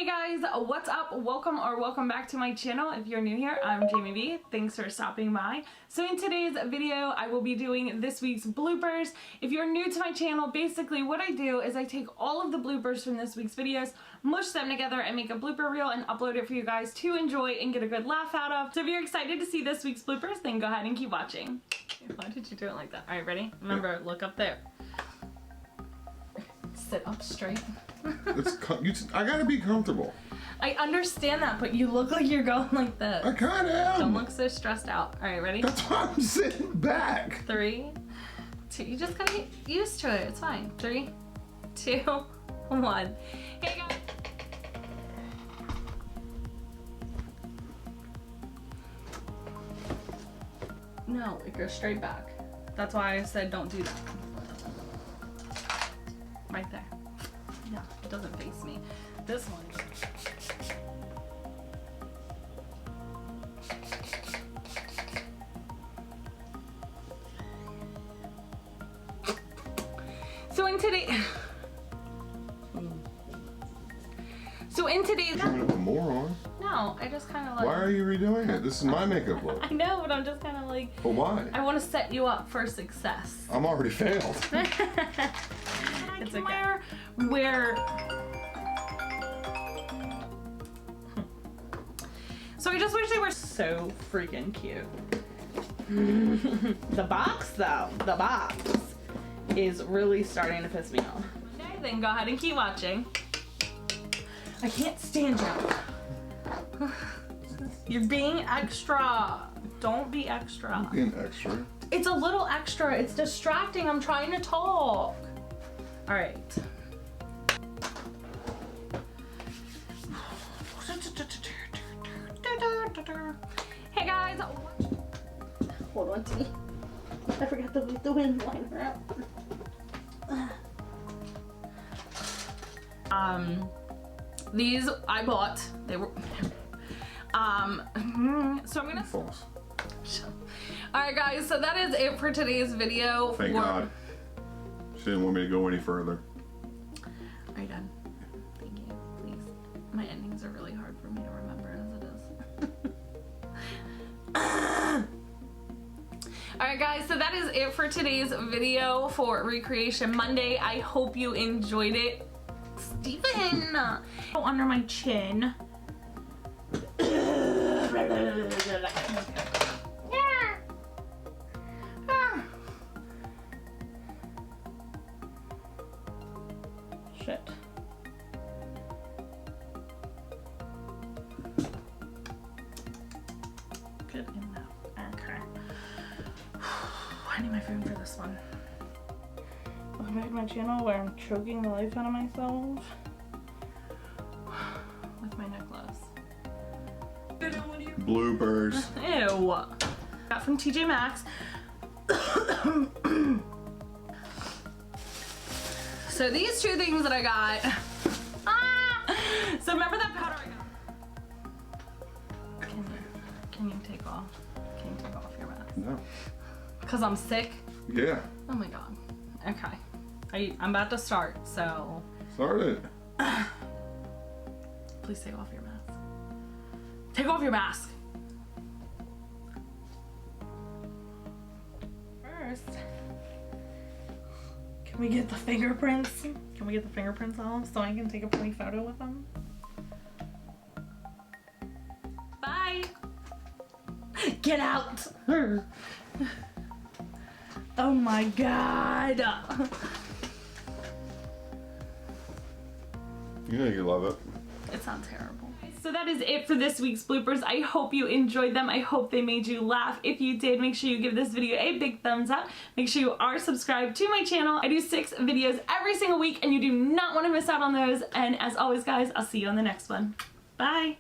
Hey guys, what's up? Welcome back to my channel. If you're new here, I'm Jamie B. Thanks for stopping by. So in today's video, I will be doing this week's bloopers. If you're new to my channel, basically what I do is I take all of the bloopers from this week's videos, mush them together and make a blooper reel and upload it for you guys to enjoy and get a good laugh out of. So if you're excited to see this week's bloopers, then go ahead and keep watching. Why did you do it like that? All right, ready? Remember, look up there. Sit up straight. I gotta be comfortable. I understand that, but you look like you're going like this. I kinda am. Don't look so stressed out. All right, ready? That's why I'm sitting back. 3, 2, you just gotta get used to it. It's fine. 3, 2, 1. Hey guys. No, it goes straight back. That's why I said don't do that. Right there. No, it doesn't face me. This one. So in today's You're gonna put more on. No, I just kind of like. Why are you redoing it? This is my makeup look. I know, but I'm just kind of like. But why? I want to set you up for success. I'm already failed. It's okay. Where so I just wish they were so freaking cute. The box though, the box is really starting to piss me off. Okay, then go ahead and keep watching. I can't stand you. You're being extra. Don't be extra. I'm being extra. It's a little extra. It's distracting. I'm trying to talk. All right. Hey guys. Hold on, T. I forgot to leave the wind liner out. These I bought. They were. So I'm gonna. False. All right, guys. So that is it for today's video. Thank God. She didn't want me to go any further. Are you done? Thank you. Please. My endings are really hard for me to remember as it is. Alright guys, so that is it for today's video for Recreation Monday. I hope you enjoyed it. Steven! Go under my chin. Shit. Good enough. Okay. I need my phone for this one. Welcome back to my channel where I'm choking the life out of myself with my necklace. Bloopers. Ew. Got from TJ Maxx. So these two things that I got. So remember that powder I got? Can you take off? Can you take off your mask? No. Cause I'm sick. Yeah. Oh my god. Okay. I'm about to start. So. Start it. Please take off your mask. Take off your mask. First. Can we get the fingerprints? Can we get the fingerprints off so I can take a pretty photo with them? Bye! Get out! Oh my god! You know you love it. It sounds terrible. So that is it for this week's bloopers. I hope you enjoyed them. I hope they made you laugh. If you did, make sure you give this video a big thumbs up. Make sure you are subscribed to my channel. I do 6 videos every single week and you do not want to miss out on those. And as always guys, I'll see you on the next one. Bye!